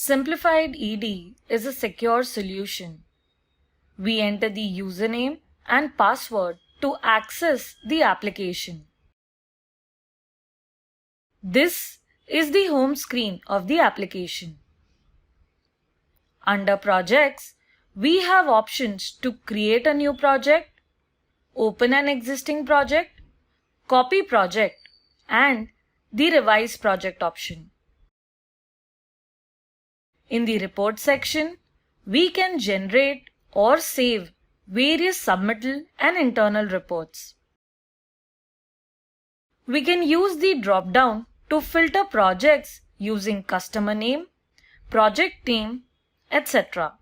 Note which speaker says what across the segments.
Speaker 1: Simplified ED is a secure solution. We enter the username and password to access the application. This is the home screen of the application. Under Projects, we have options to create a new project, open an existing project, copy project, and the Revise project option. In the Report section, we can generate or save various submittal and internal reports. We can use the drop-down to filter projects using customer name, project name, etc.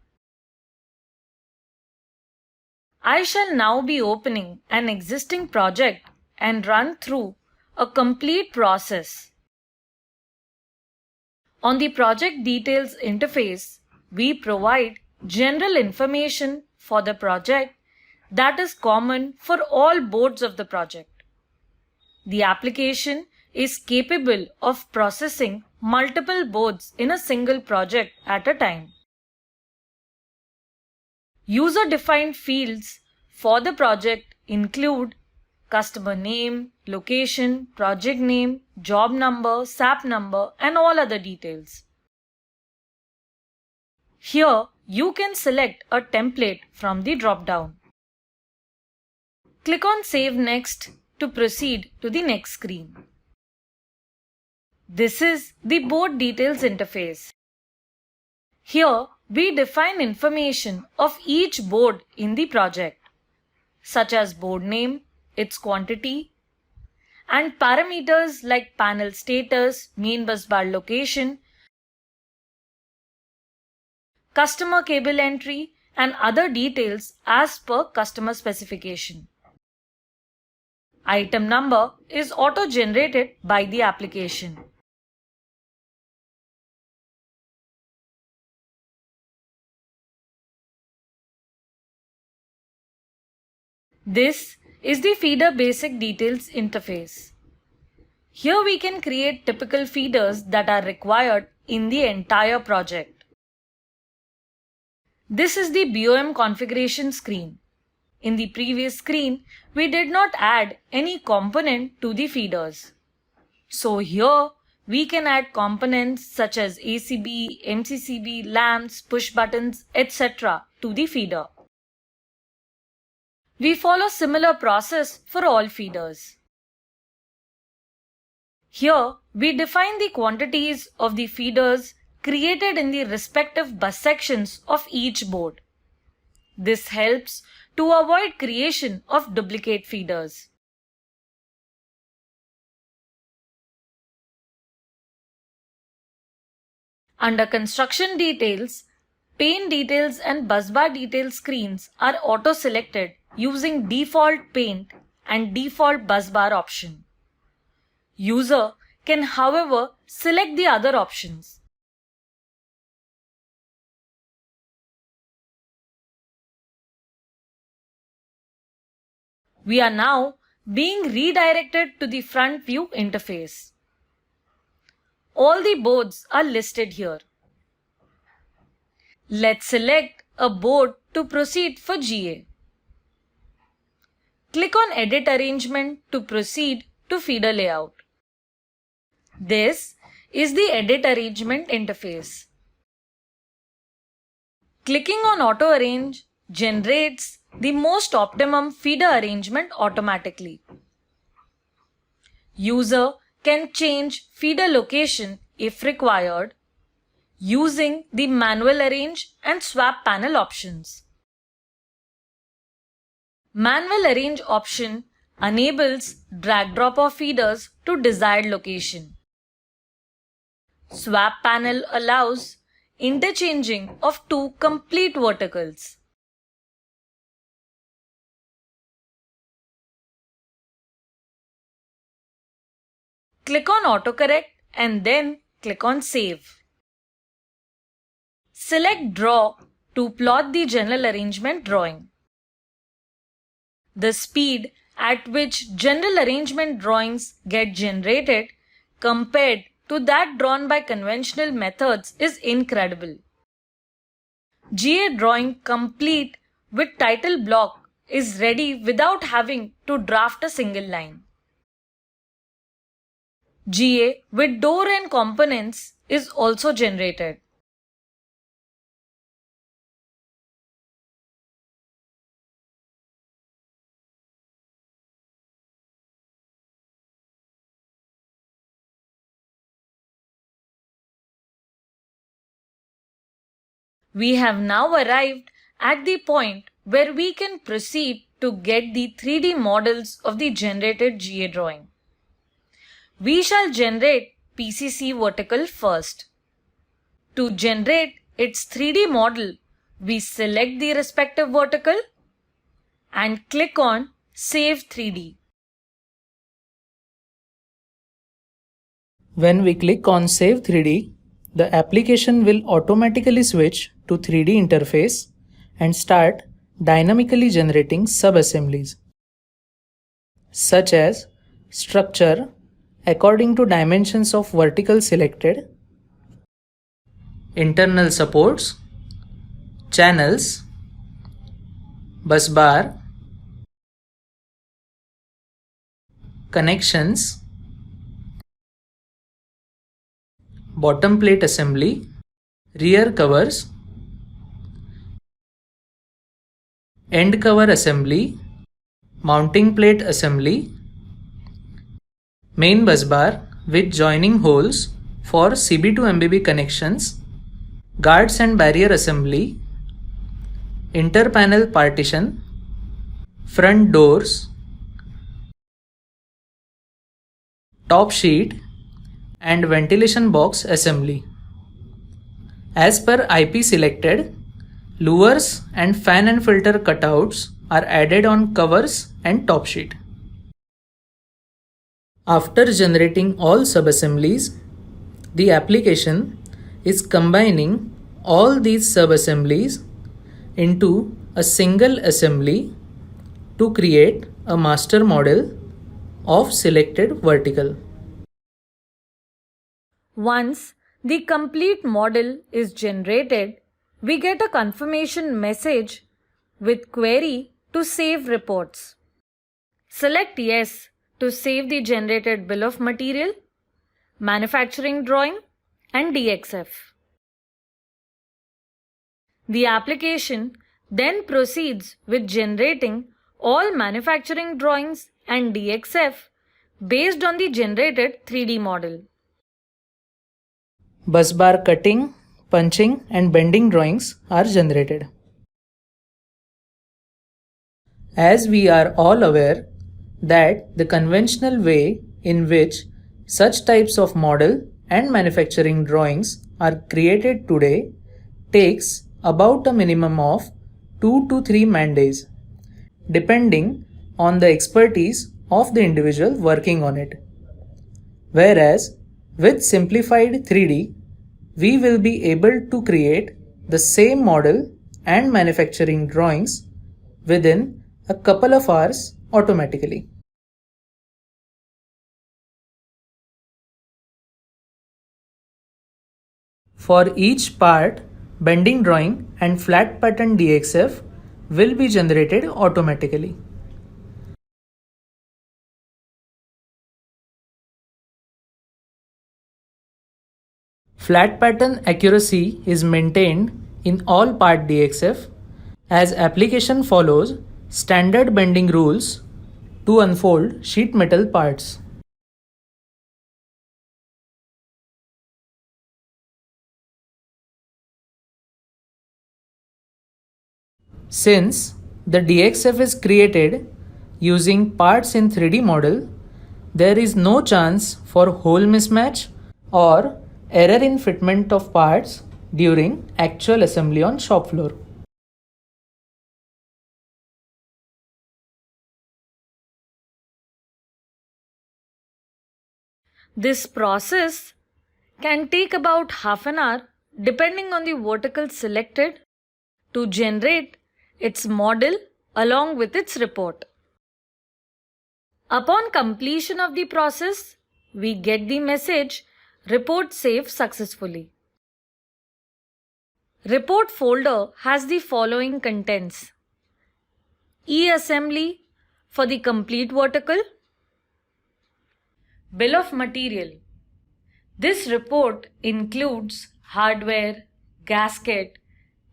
Speaker 1: I shall now be opening an existing project and run through a complete process. On the Project Details interface, we provide general information for the project that is common for all boards of the project. The application is capable of processing multiple boards in a single project at a time. User-defined fields for the project include customer name, location, project name, job number, SAP number, and all other details. Here, you can select a template from the drop-down. Click on Save Next to proceed to the next screen. This is the Board Details interface. Here, we define information of each board in the project, such as board name, its quantity, and parameters like panel status, main bus bar location, customer cable entry, and other details as per customer specification. Item number is auto-generated by the application. This is the Feeder Basic Details interface. Here we can create typical feeders that are required in the entire project. This is the BOM configuration screen. In the previous screen, we did not add any component to the feeders. So here we can add components such as ACB, MCCB, lamps, push buttons, etc. to the feeder. We follow similar process for all feeders. Here, we define the quantities of the feeders created in the respective bus sections of each board. This helps to avoid creation of duplicate feeders. Under Construction Details, Paint Details and Bus Bar Details screens are auto-selected using default paint and default bus bar option. User can, however, select the other options. We are now being redirected to the front view interface. All the boards are listed here. Let's select a board to proceed for GA. Click on Edit Arrangement to proceed to feeder layout. This is the Edit Arrangement interface. Clicking on Auto Arrange generates the most optimum feeder arrangement automatically. User can change feeder location if required using the Manual Arrange and Swap panel options. Manual Arrange option enables drag-drop of feeders to desired location. Swap panel allows interchanging of two complete verticals. Click on Autocorrect and then click on Save. Select Draw to plot the general arrangement drawing. The speed at which general arrangement drawings get generated compared to that drawn by conventional methods is incredible. GA drawing complete with title block is ready without having to draft a single line. GA with door and components is also generated. We have now arrived at the point where we can proceed to get the 3D models of the generated GA drawing. We shall generate MCC Vertical first. To generate its 3D model, we select the respective vertical and click on Save 3D.
Speaker 2: When we click on Save 3D, the application will automatically switch to 3D interface and start dynamically generating subassemblies, such as structure according to dimensions of vertical selected, internal supports, channels, bus bar, connections, bottom plate assembly, rear covers, end cover assembly, mounting plate assembly, main bus bar with joining holes for CB to MBB connections, guards and barrier assembly, interpanel partition, front doors, top sheet and ventilation box assembly. As per IP selected, louvers and fan and filter cutouts are added on covers and top sheet. After generating all subassemblies, the application is combining all these subassemblies into a single assembly to create a master model of selected vertical.
Speaker 1: Once the complete model is generated, we get a confirmation message with query to save reports. Select Yes to save the generated bill of material, manufacturing drawing, and DXF. The application then proceeds with generating all manufacturing drawings and DXF based on the generated 3D model.
Speaker 2: Bus bar cutting, punching and bending drawings are generated. As we are all aware that the conventional way in which such types of model and manufacturing drawings are created today takes about a minimum of 2 to 3 man days, depending on the expertise of the individual working on it. Whereas with simplified 3D, we will be able to create the same model and manufacturing drawings within a couple of hours automatically. For each part, bending drawing and flat pattern DXF will be generated automatically. Flat pattern accuracy is maintained in all part DXF as application follows standard bending rules to unfold sheet metal parts. Since the DXF is created using parts in 3D model, there is no chance for hole mismatch or error in fitment of parts during actual assembly on shop floor.
Speaker 1: This process can take about half an hour depending on the vertical selected to generate its model along with its report. Upon completion of the process, we get the message report saved successfully. Report folder has the following contents: e-assembly for the complete vertical, bill of material. This report includes hardware, gasket,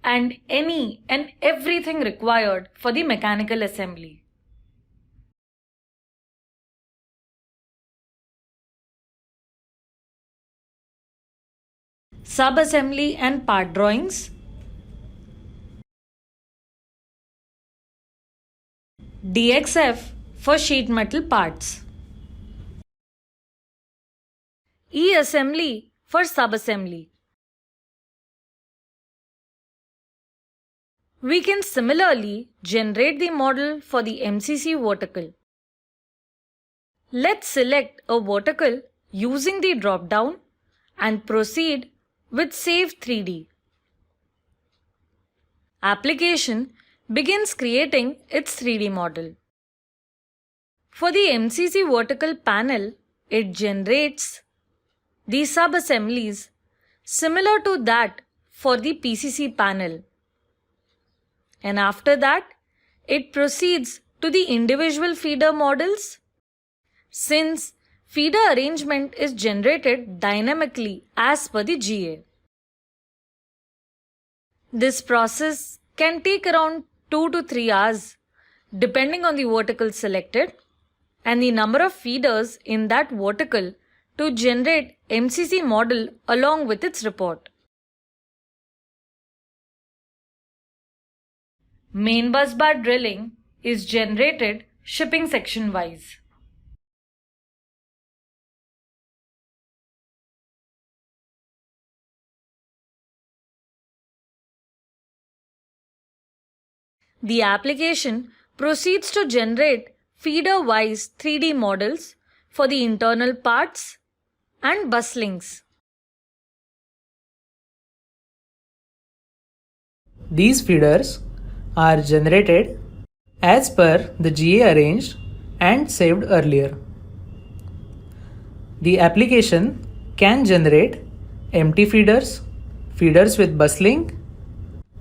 Speaker 1: and any and everything required for the mechanical assembly. Sub-assembly and part drawings, DXF for sheet metal parts, e-assembly for sub-assembly. We can similarly generate the model for the MCC vertical. Let's select a vertical using the drop-down and proceed with Save 3D. Application begins creating its 3D model. For the MCC vertical panel, it generates the sub-assemblies similar to that for the PCC panel. And after that, it proceeds to the individual feeder models. Since feeder arrangement is generated dynamically as per the GA. This process can take around 2 to 3 hours depending on the vertical selected and the number of feeders in that vertical to generate MCC model along with its report. Main bus bar drilling is generated shipping section wise. The application proceeds to generate feeder-wise 3D models for the internal parts and bus links.
Speaker 2: These feeders are generated as per the GA arranged and saved earlier. The application can generate empty feeders, feeders with bus link,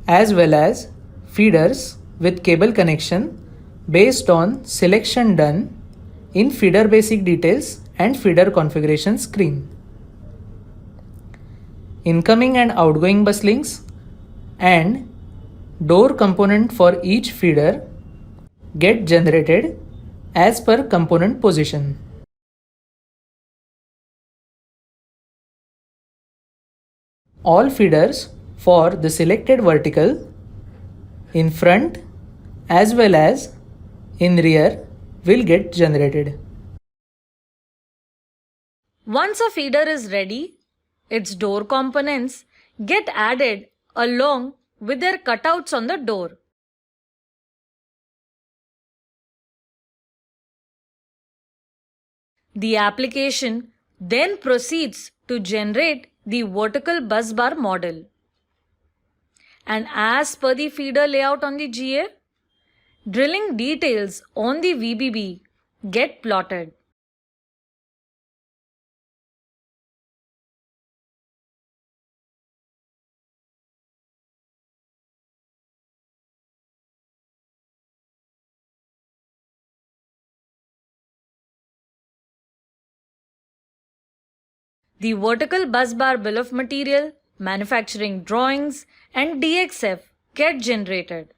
Speaker 2: as well as feeders with cable connection based on selection done in feeder basic details and feeder configuration screen. Incoming and outgoing bus links and door component for each feeder get generated as per component position. All feeders for the selected vertical in front as well as in rear will get generated.
Speaker 1: Once a feeder is ready, its door components get added along with their cutouts on the door. The application then proceeds to generate the vertical bus bar model. And as per the feeder layout on the GA, drilling details on the VBB get plotted. The vertical bus bar bill of material, manufacturing drawings, and DXF get generated.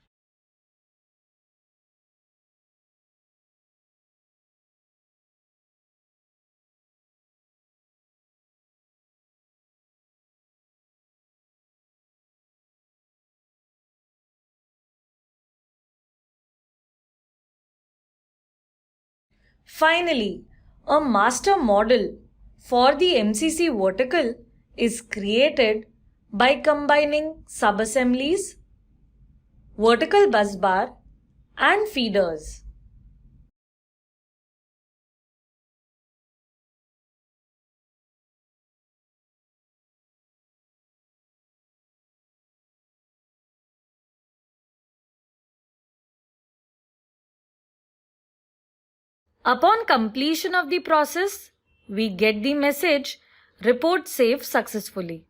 Speaker 1: Finally, a master model for the MCC vertical is created by combining sub-assemblies, vertical bus bar, and feeders. Upon completion of the process, we get the message Report save successfully.